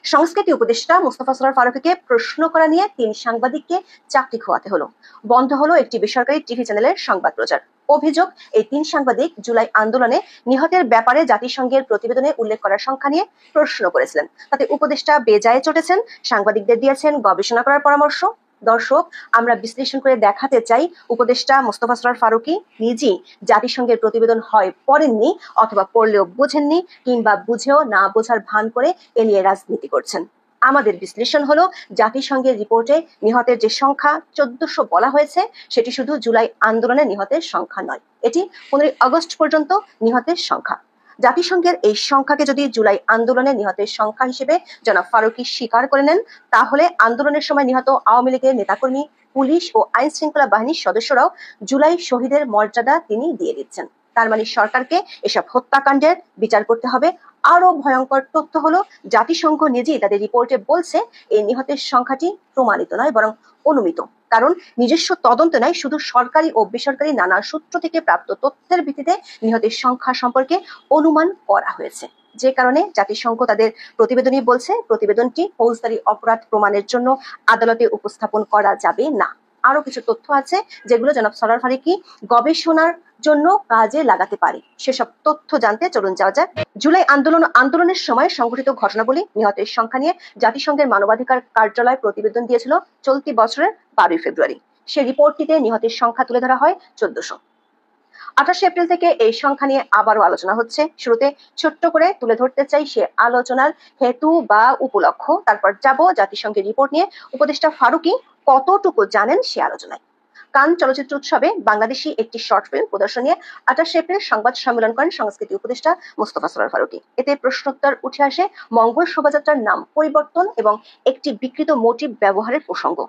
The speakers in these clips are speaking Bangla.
সংস্কৃতি উপদেষ্টা মুস্তফা সরোয়ার ফারুকীকে প্রশ্ন করা নিয়ে ৩ সাংবাদিককে চাকরি খোয়াতে হলো। বন্ধ হলো একটি বেসরকারি টিভি চ্যানেলের সংবাদ প্রচার। অভিযোগ, এই ৩ সাংবাদিক জুলাই আন্দোলনে নিহতের ব্যাপারে জাতিসংঘের প্রতিবেদনে উল্লেখ করার সংখ্যা নিয়ে প্রশ্ন করেছিলেন। তাতে উপদেষ্টা বেজায়ে চটেছেন, সাংবাদিকদের দিয়েছেন গবেষণা করার পরামর্শ। দর্শক, আমরা বিশ্লেষণ করে দেখাতে চাই উপদেষ্টা মুস্তফা সরোয়ার ফারুকী নিজেই জাতিসংঘের প্রতিবেদন হয় পড়েননি, অথবা পড়লেও বোঝেননি, কিংবা বুঝেও না বোঝার ভান করে এ নিয়ে রাজনীতি করছেন। আমাদের বিশ্লেষণ হলো, জাতিসংঘের রিপোর্টে নিহতের যে সংখ্যা ১৪০০ বলা হয়েছে, সেটি শুধু জুলাই আন্দোলনে নিহতের সংখ্যা নয়, এটি ১৫ই আগস্ট পর্যন্ত নিহতের সংখ্যা। জাতিসংঘের এই সংখ্যাকে যদি জুলাই আন্দোলনে নিহতের সংখ্যা হিসেবে জনাব ফারুকী স্বীকার করে নেন, তাহলে আন্দোলনের সময় নিহত আওয়ামী লীগের নেতাকর্মী, পুলিশ ও আইন শৃঙ্খলা বাহিনীর সদস্যরাও জুলাই শহীদের মর্যাদা তিনি দিয়ে দিচ্ছেন। তার মানে সরকারকে এসব হত্যাকাণ্ডের বিচার করতে হবে। আরো ভয়ঙ্কর তথ্য হলো, জাতিসংঘ নিজেই তাদের রিপোর্টে বলছে এই নিহতের সংখ্যাটি প্রমাণিত নয়, বরং অনুমিত। কারণ নিজস্ব তদন্ত নয়, শুধু সরকারি ও বেসরকারি নানা সূত্র থেকে প্রাপ্ত তথ্যের ভিত্তিতে নিহতের সংখ্যা সম্পর্কে অনুমান করা হয়েছে। যে কারণে জাতিসংঘ তাদের প্রতিবেদনই বলছে প্রতিবেদনটি ফৌজদারি অপরাধ প্রমাণের জন্য আদালতে উপস্থাপন করা যাবে না। আরো কিছু তথ্য আছে যেগুলো জনাব সরোয়ার ফারুকী গবেষণার জন্য কাজে লাগাতে পারে। সেসব তথ্য জানতে চলুন যাওয়া যাক। জুলাই আন্দোলনের সময় সংঘটিত ঘটনাবলী, নিহতের সংখ্যা নিয়ে জাতিসংঘের মানবাধিকার কার্যালয় প্রতিবেদন দিয়েছিল চলতি বছরের 12 ফেব্রুয়ারি। সে রিপোর্টটিতে নিহতের সংখ্যা তুলে ধরা হয় ১৪০০। ২৮ এপ্রিল থেকে এই সংখ্যা নিয়ে আবারও আলোচনা হচ্ছে। শুরুতে ছোট্ট করে তুলে ধরতে চাই সে আলোচনার হেতু বা উপলক্ষ, তারপর যাব জাতিসংঘের রিপোর্ট নিয়ে উপদেষ্টা ফারুকী কতটুকু জানেন সে আলোচনায়। কান চলচ্চিত্র উৎসবে বাংলাদেশি একটি শর্ট ফিল্ম প্রদর্শন নিয়ে ২৮ এপ্রিল সংবাদ সম্মেলন করেন সংস্কৃতি উপদেষ্টা মুস্তফা সরোয়ার ফারুকী। এতে প্রশ্নোত্তর উঠে আসে মঙ্গল শোভাযাত্রার নাম পরিবর্তন এবং একটি বিকৃত মোটিভ ব্যবহারের প্রসঙ্গ।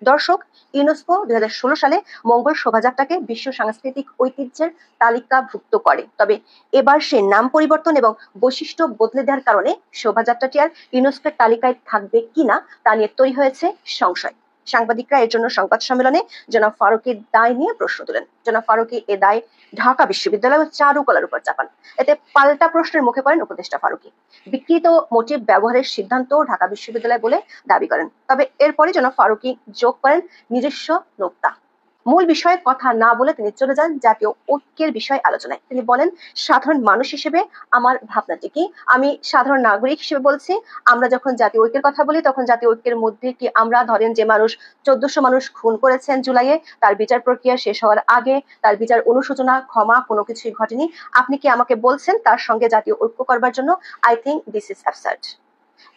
দর্শক, ইউনেস্কো ২০১৬ সালে মঙ্গল শোভাযাত্রাকে বিশ্ব সাংস্কৃতিক ঐতিহ্যের তালিকাভুক্ত করে। তবে এবার সে নাম পরিবর্তন এবং বৈশিষ্ট্য বদলে দেওয়ার কারণে শোভাযাত্রাটি আর ইউনেস্কোর তালিকায় থাকবে কিনা তা নিয়ে তৈরি হয়েছে সংশয়। সাংবাদিকরা এর জন্য সংবাদ সম্মেলনে জনাব ফারুকীর দায় নিয়ে প্রশ্ন তোলেন। জনাব ফারুকী এ দায় ঢাকা বিশ্ববিদ্যালয় ও চারুকলার উপর চাপান। এতে পাল্টা প্রশ্নের মুখে পড়েন উপদেষ্টা ফারুকী। বিকৃত মোটিভ ব্যবহারের সিদ্ধান্ত ঢাকা বিশ্ববিদ্যালয় বলে দাবি করেন। তবে এরপরে জনাব ফারুকী যোগ করেন নিজস্ব নোক্তা। মূল বিষয়ে কথা না বলে তিনি চলে যান জাতীয় ঐক্যের বিষয় আলোচনায়। তিনি বলেন, সাধারণ মানুষ হিসেবে আমার ভাবনাটি কি, আমি সাধারণ নাগরিক হিসেবে বলছি, আমরা যখন জাতীয় ঐক্যের কথা বলি তখন জাতীয় ঐক্যের মধ্যে কি আমরা ধরেন যে মানুষ ১৪০০ মানুষ খুন করেছেন জুলাইয়ে, তার বিচার প্রক্রিয়া শেষ হওয়ার আগে তার বিচার অনুশোচনা ক্ষমা কোনো কিছুই ঘটেনি, আপনি কি আমাকে বলছেন তার সঙ্গে জাতীয় ঐক্য করবার জন্য? I think this is absurd.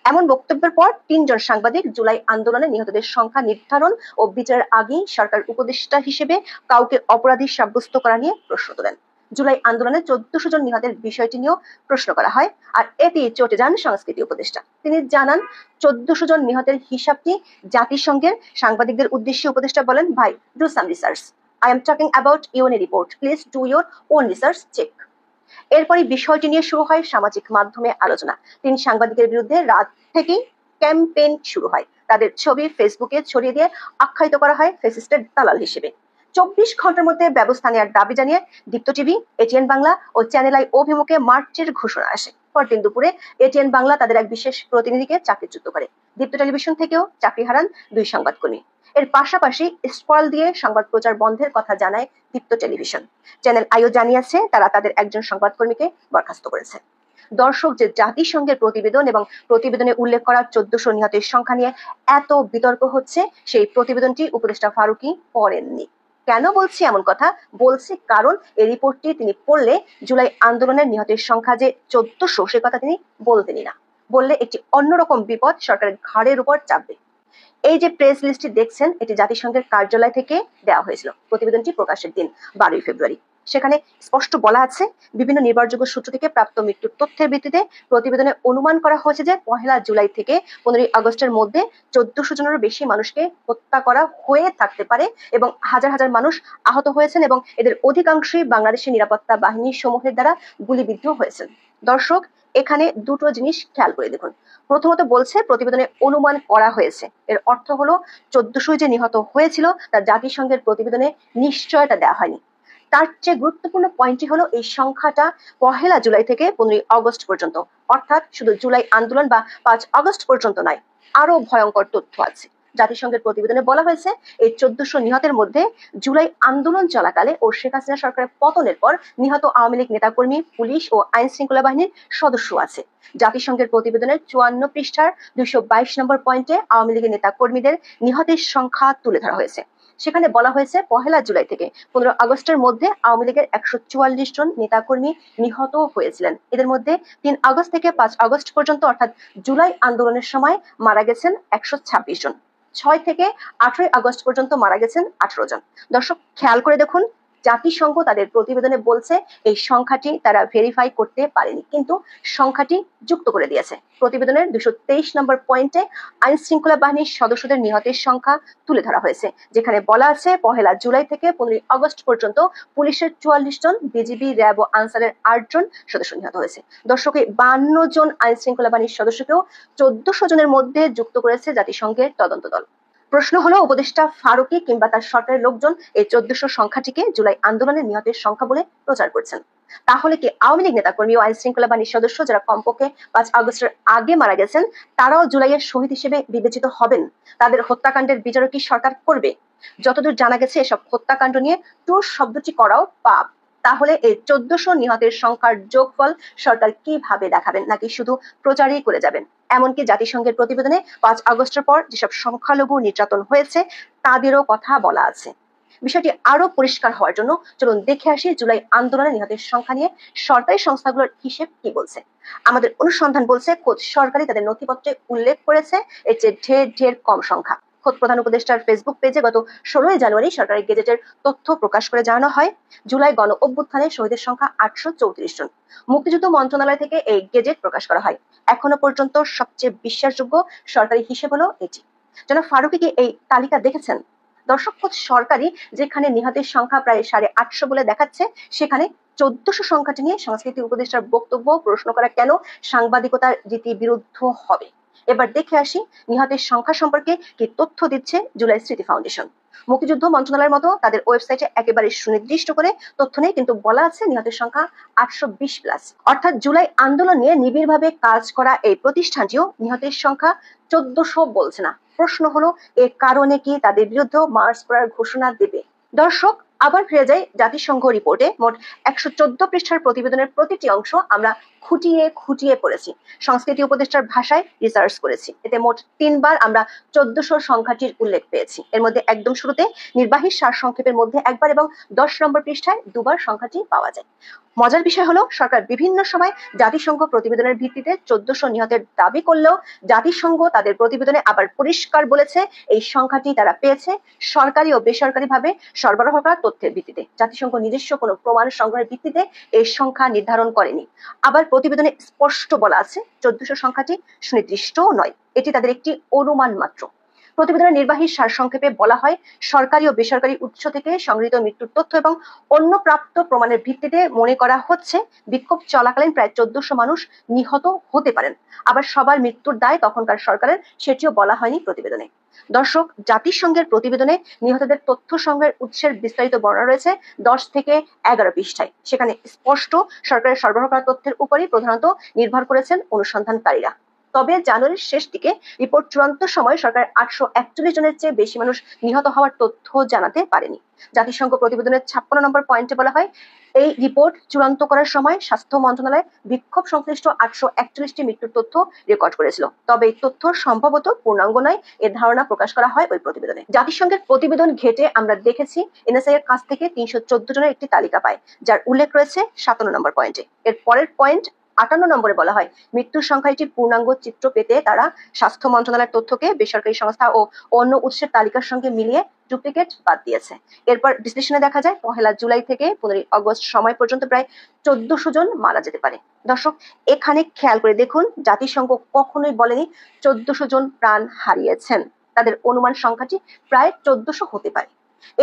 এমন বক্তব্যের পর ৩ জন সাংবাদিক জুলাই আন্দোলনে নিহতদের সংখ্যা নির্ধারণ ও বিচারের আগেই সরকার উপদেষ্টা হিসেবে কাউকে অপরাধী সাব্যস্ত করা নিয়ে প্রশ্ন তোলেন। জুলাই আন্দোলনে ১৪০০ জন নিহতের বিষয়টি নিয়েও প্রশ্ন করা হয়, আর এতেই চটে যান সংস্কৃতি উপদেষ্টা। তিনি জানান ১৪০০ জন নিহতের হিসাবটি জাতিসংঘের সাংবাদিকদের উদ্দেশ্যে উপদেষ্টা বলেন, ভাই, do some research, I am talking about UNA report, please do your own research check. এরপরই বিষয়টি নিয়ে শুরু হয় সামাজিক মাধ্যমে আলোচনা। ৩ সাংবাদিকের বিরুদ্ধে রাত থেকেই ক্যাম্পেইন শুরু হয়। তাদের ছবি ফেসবুকে ছড়িয়ে দিয়ে আখ্যায়িত করা হয় ফ্যাসিস্টের দালাল হিসেবে। ২৪ ঘন্টার মধ্যে ব্যবস্থা নেওয়ার দাবি জানিয়ে দীপ্ত টিভি, এটিএন বাংলা ও চ্যানেল আই অভিমুখে মার্চের ঘোষণা আসে। পরদিন দুপুরে এটিএন বাংলা তাদের এক বিশেষ প্রতিনিধিকে চাকরিচ্যুত করে। দীপ্ত টেলিভিশন থেকেও চাকরি হারান ২ সংবাদকর্মী। এর পাশাপাশি স্পল দিয়ে সংবাদ প্রচার বন্ধের কথা জানায় দীপ্ত টেলিভিশন। চ্যানেল আইও জানিয়েছে তারা তাদের একজন সংবাদকর্মীকে বরখাস্ত করেছে। দর্শক, যে জাতিসংঘের প্রতিবেদন এবং প্রতিবেদনে উল্লেখ করা ১৪০০ নিহতের সংখ্যা নিয়ে এত বিতর্ক হচ্ছে, সেই প্রতিবেদনটি উপদেষ্টা ফারুকী পড়েননি। কেন বলছি এমন কথা? বলছি কারণ এই রিপোর্টটি তিনি পড়লে জুলাই আন্দোলনের নিহতের সংখ্যা যে ১৪০০ সে কথা তিনি বলতেনই না। বললে একটি অন্যরকম বিপদ সরকারের ঘাড়ের উপর চাপবে। এই যে প্রেস লিস্টটি দেখছেন, এটি জাতিসংঘের কার্যালয় থেকে দেওয়া হয়েছিল। প্রতিবেদনটি প্রকাশের দিন ১২ ফেব্রুয়ারি। সেখানে স্পষ্ট বলা আছে, বিভিন্ন নির্ভরযোগ্য সূত্র থেকে প্রাপ্ত মৃত্যুর তথ্যের ভিত্তিতে প্রতিবেদনে অনুমান করা হয়েছে যে ১ জুলাই থেকে ১৫ আগস্টের মধ্যে ১৪০০ জনেরও বেশি মানুষকে হত্যা করা হয়ে থাকতে পারে এবং হাজার হাজার মানুষ আহত হয়েছেন এবং এদের অধিকাংশই বাংলাদেশের নিরাপত্তা বাহিনীর সমূহের দ্বারা গুলিবিদ্ধ হয়েছেন। দর্শক, এখানে দুটো জিনিস খেয়াল করে দেখুন। প্রথমত বলছে প্রতিবেদনে অনুমান করা হয়েছে, এর অর্থ হলো ১৪০০ যে নিহত হয়েছিল তা জাতিসংঘের প্রতিবেদনে নিশ্চয়তা দেওয়া হয়নি। তার চেয়ে গুরুত্বপূর্ণ পয়েন্টটি হলো এই সংখ্যাটা 1 জুলাই থেকে 15 আগস্ট পর্যন্ত, অর্থাৎ শুধু জুলাই আন্দোলন বা 5 আগস্ট পর্যন্ত নয়, আরো ভয়ঙ্কর তথ্য আছে। জাতিসংঘের প্রতিবেদনে বলা হয়েছে এই 1400 নিহতের মধ্যে জুলাই আন্দোলন চলাকালে ও শেখ হাসিনা সরকারের পতনের পর নিহত আওয়ামী লীগ নেতাকর্মী, পুলিশ ও আইন শৃঙ্খলা বাহিনীর সদস্য আছে। জাতিসংঘের প্রতিবেদনের 54 পৃষ্ঠার 222 নম্বর পয়েন্টে আওয়ামী লীগের নেতা কর্মীদের নিহতের সংখ্যা তুলে ধরা হয়েছে। সেখানে বলা হয়েছে 1 জুলাই থেকে 15 আগস্টের মধ্যে আওয়ামী লীগের 144 জন নেতাকর্মী নিহত হয়েছিলেন। এদের মধ্যে 3 আগস্ট থেকে 5 আগস্ট পর্যন্ত অর্থাৎ জুলাই আন্দোলনের সময় মারা গেছেন 126 জন। 6 থেকে 18 আগস্ট পর্যন্ত মারা গেছেন 18 জন। দর্শক খেয়াল করে দেখুন, জাতিসংঘ তাদের প্রতিবেদনে বলছে এই সংখ্যাটি তারা ভেরিফাই করতে পারেনি, কিন্তু সংখ্যাটি যুক্ত করে দিয়েছে। প্রতিবেদনের 223 নম্বর পয়েন্টে আইন শৃঙ্খলা বাহিনীর সদস্যদের নিহতের সংখ্যা তুলে ধরা হয়েছে, যেখানে বলা আছে 1 জুলাই থেকে 15 আগস্ট পর্যন্ত পুলিশের 44 জন, বিজিবি, র্যাব ও আনসারের 8 জন সদস্য নিহত হয়েছে। দর্শক, 52 জন আইন শৃঙ্খলা বাহিনীর সদস্যকেও 1400 জনের মধ্যে যুক্ত করেছে জাতিসংঘের তদন্ত দল। প্রশ্ন হলো, উপদেষ্টা ফারুকী কিংবা তার সরকারের লোকজন এই 1400 সংখ্যাটিকে জুলাই আন্দোলনের নিহতের সংখ্যা বলে প্রচার করছেন। তাহলে কি আওয়ামী লীগ নেতাকর্মী ও আইন শৃঙ্খলা বাহিনীর সদস্য যারা কমপক্ষে 5 আগস্টের আগে মারা গেছেন তারাও জুলাইয়ের শহীদ হিসেবে বিবেচিত হবেন? তাদের হত্যাকাণ্ডের বিচারও কি সরকার করবে? যতদূর জানা গেছে এসব হত্যাকাণ্ড নিয়ে টুর শব্দটি করাও পাপ। তাহলে এই 1400 নিহতের সংখ্যার যোগফল সরকার কিভাবে দেখাবেন, নাকি শুধু প্রচারই করে যাবেন? এমনকি জাতিসংঘের প্রতিবেদনে 5 আগস্টের পর যেসব সংখ্যালঘু নির্যাতন হয়েছে তাদেরও কথা বলা আছে। বিষয়টি আরো পরিষ্কার হওয়ার জন্য চলুন দেখে আসি জুলাই আন্দোলনে নিহতের সংখ্যা নিয়ে সরকারি সংস্থাগুলোর হিসেব কি বলছে। আমাদের অনুসন্ধান বলছে খোদ সরকারই তাদের নথিপত্রে উল্লেখ করেছে এর চেয়ে ঢের ঢের কম সংখ্যা। খোদ প্রধান উপদেষ্টার ফেসবুক পেজে গত 16 জানুয়ারি সরকারি গেজেটের তথ্য প্রকাশ করে জানানো হয়, জুলাই গণ অভ্যুত্থানে শহীদের সংখ্যা 834 জন। মুক্তিযুদ্ধ মন্ত্রণালয় থেকে এই গেজেট প্রকাশ করা হয়। এখনো পর্যন্ত সবচেয়ে বিশ্বাসযোগ্য সরকারি হিসেব হলো এটি। জনাব ফারুকী কি এই তালিকা দেখেছেন? দর্শক, খোদ সরকারি যেখানে নিহতের সংখ্যা প্রায় 850 বলে দেখাচ্ছে, সেখানে 1400 সংখ্যাটি নিয়ে সংস্কৃতি উপদেষ্টার বক্তব্য প্রশ্ন করা কেন সাংবাদিকতার রীতি বিরুদ্ধ হবে? এবার দেখে আসি নিহতের সংখ্যা সম্পর্কে কি তথ্য দিচ্ছে জুলাই স্মৃতি ফাউন্ডেশন। মুক্তিযুদ্ধ মন্ত্রণালয়ের মতো তাদের ওয়েবসাইটে একেবারে সুনির্দিষ্ট করে তথ্য নেই, কিন্তু বলা আছে নিহতের সংখ্যা 820+। অর্থাৎ জুলাই আন্দোলন নিয়ে নিবিড়ভাবে কাজ করা এই প্রতিষ্ঠানটিও নিহতের সংখ্যা 1400 বলছে না। প্রশ্ন হলো, এর কারণে কি তাদের বিরুদ্ধে মার্চ করার ঘোষণা দেবে? দর্শক, আবার ফিরে যাই জাতিসংঘ রিপোর্টে। মোট 114 পৃষ্ঠার প্রতিবেদনের প্রতিটি অংশ আমরা খুঁটিয়ে খুঁটিয়ে পড়েছি, সংস্কৃতি উপদেষ্টার ভাষায় রিসার্চ করেছি। এতে মোট 3 বার আমরা 1400 সংখ্যাটির উল্লেখ পেয়েছি। এর মধ্যে একদম শুরুতে নির্বাহী সারসংক্ষেপের মধ্যে একবার এবং 10 নম্বর পৃষ্ঠায় 2 বার সংখ্যাটি পাওয়া যায়। মজার বিষয় হলো, সরকার বিভিন্ন সময় জাতিসংঘ প্রতিবেদনের ভিত্তিতে 1400 নিহতের দাবি করলেও জাতিসংঘ তাদের প্রতিবেদনে আবার পরিষ্কার বলেছে এই সংখ্যাটি তারা পেয়েছে সরকারি ও বেসরকারি ভাবে সরবরাহ করা তথ্যের ভিত্তিতে। জাতিসংঘ নিজস্ব কোনো প্রমাণ সংগ্রহের ভিত্তিতে এই সংখ্যা নির্ধারণ করেনি। আবার প্রতিবেদনে স্পষ্ট বলা আছে 1400 সংখ্যাটি সুনির্দিষ্ট নয়, এটি তাদের একটি অনুমান মাত্র। প্রতিবেদনের নির্বাহী সারসংক্ষেপে বলা হয়, সরকারি ও বেসরকারি উৎস থেকে সংগৃহীত মৃত্যুর তথ্য এবং অন্য প্রাপ্ত প্রমাণের ভিত্তিতে মনে করা হচ্ছে বিক্ষোভ চলাকালীন প্রায় 1400 মানুষ নিহত হতে পারেন। আবার সবার মৃত্যুর দায় তখনকার সরকারের, সেটিও বলা হয়নি প্রতিবেদনে। দর্শক, জাতিসংঘের প্রতিবেদনে নিহতদের তথ্য সংগ্রহের উৎসের বিস্তারিত বর্ণনা রয়েছে 10 থেকে 11 পৃষ্ঠায়। সেখানে স্পষ্ট সরকারের সরবরাহ করা তথ্যের উপরই প্রধানত নির্ভর করেছেন অনুসন্ধানকারীরা। তবে জানুয়ারির শেষ দিকে রিপোর্ট চূড়ান্ত সময় সরকার 841 জনের চেয়ে বেশি মানুষ নিহত হওয়ার তথ্য জানাতে পারেনি। জাতিসংঘ প্রতিবেদনের 56 নম্বর পয়েন্টে বলা হয়, এই রিপোর্ট চূড়ান্ত করার সময় স্বাস্থ্য মন্ত্রণালয় বিক্ষোভ সংশ্লিষ্ট 841টি মৃত্যুর তথ্য রেকর্ড করেছিল। তবে এই তথ্য সম্ভবত পূর্ণাঙ্গ নয়, এর ধারণা প্রকাশ করা হয় ওই প্রতিবেদনে। জাতিসংঘের প্রতিবেদন ঘেটে আমরা দেখেছি এনএসআই এর কাছ থেকে 314 জনের একটি তালিকা পায়, যার উল্লেখ রয়েছে 57 নম্বর পয়েন্টে। এর পরের পয়েন্ট 58 নম্বরে বলা হয়, মৃত্যুর সংখ্যা একটি পূর্ণাঙ্গ চিত্র পেতে তারা স্বাস্থ্য মন্ত্রণালয়ের তথ্যকে বেসরকারি সংস্থা ও অন্য উৎসের তালিকার সঙ্গে মিলিয়ে ডুপ্লিকেট বাদ দিয়েছে। এরপর বিশ্লেষণে দেখা যায় 1 জুলাই থেকে 15 আগস্ট সময় পর্যন্ত প্রায় 1400 জন মারা যেতে পারে। দর্শক, এখানে খেয়াল করে দেখুন, জাতিসংঘ কখনোই বলেনি 1400 জন প্রাণ হারিয়েছেন। তাদের অনুমান সংখ্যাটি প্রায় 1400 হতে পারে।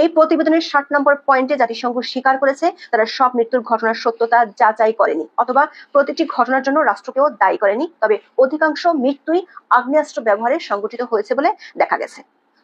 এই প্রতিবেদনের 60 নম্বর পয়েন্টে জাতিসংঘ স্বীকার করেছে তারা সব মৃত্যুর ঘটনার সত্যতা যাচাই করেনি অথবা প্রতিটি ঘটনার জন্য রাষ্ট্রকেও দায়ী করেনি, তবে অধিকাংশ মৃত্যুই আগ্নেয়াস্ত্র ব্যবহারে সংঘটিত হয়েছে বলে দেখা গেছে।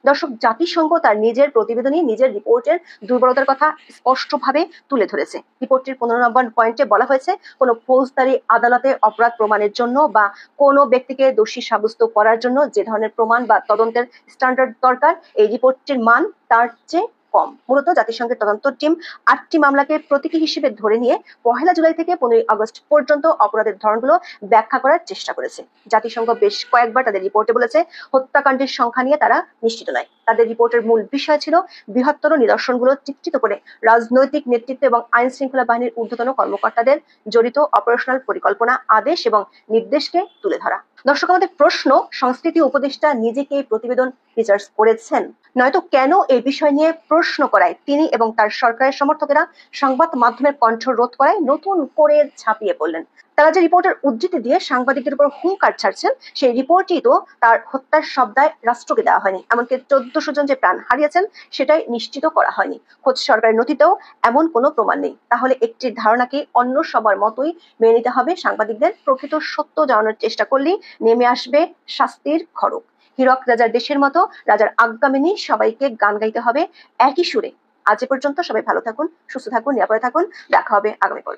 দর্শক, জাতিসংঘ তার নিজের প্রতিবেদনে নিজের রিপোর্টের দুর্বলতার কথা স্পষ্টভাবে তুলে ধরেছে। রিপোর্টটির 15 নম্বর পয়েন্টে বলা হয়েছে, কোনো ফৌজদারি আদালতে অপরাধ প্রমাণের জন্য বা কোনো ব্যক্তিকে দোষী সাব্যস্ত করার জন্য যে ধরনের প্রমাণ বা তদন্তের স্ট্যান্ডার্ড দরকার, এই রিপোর্টটির মান তার চেয়ে কম। মূলত জাতিসংঘের তদন্ত টিম 8টি মামলাকে প্রতীকী হিসেবে ধরে নিয়ে 1 জুলাই থেকে 15 আগস্ট পর্যন্ত অপরাধের ধরনগুলো ব্যাখ্যা করার চেষ্টা করেছে। জাতিসংঘ বেশ কয়েকবার তাদের রিপোর্টে বলেছে, হত্যাকাণ্ডের সংখ্যা নিয়ে তারা নিশ্চিত নয়। তাদের রিপোর্টের মূল বিষয় ছিল বৃহত্তর নিদর্শনগুলো চিত্রিত করে রাজনৈতিক নেতৃত্ব এবং আইন শৃঙ্খলা বাহিনীর ঊর্ধ্বতন কর্মকর্তাদের জড়িত অপারেশনাল পরিকল্পনা, আদেশ এবং নির্দেশকে তুলে ধরা। দর্শক, আমাদের প্রশ্ন, সংস্কৃতি উপদেষ্টা নিজেকে এই প্রতিবেদন রিসার্চ করেছেন, নয়তো কেন এই বিষয় নিয়ে প্রশ্ন করায় তিনি এবং তার সরকারের সমর্থকেরা সংবাদ মাধ্যমের কণ্ঠ রোধ করায় নতুন করে ঝাঁপিয়ে পড়লেন? তারা যে রিপোর্টের উদ্ধৃতি দিয়ে সাংবাদিকদের উপর হুঙ্কার ছাড়ছেন, সেই রিপোর্টই তো তার হত্যার শব্দায় রাষ্ট্রকে দেওয়া হয়নি। এমনকি 1400 জন যে প্রাণ হারিয়েছেন সেটাই নিশ্চিত করা হয়নি। খোদ সরকারের নথিতেও এমন কোনো প্রমাণ নেই। তাহলে একটি ধারণাকে অন্য সবার মতোই মেনে নিতে হবে, সাংবাদিকদের প্রকৃত সত্য জানানোর চেষ্টা করলেই নেমে আসবে শাস্তির খড়গ। হীরক রাজার দেশের মতো রাজার আজ্ঞা মেনে সবাইকে গান গাইতে হবে একই সুরে। আজ এ পর্যন্ত, সবাই ভালো থাকুন, সুস্থ থাকুন, নিরাপদে থাকুন। দেখা হবে আগামী পর্বে।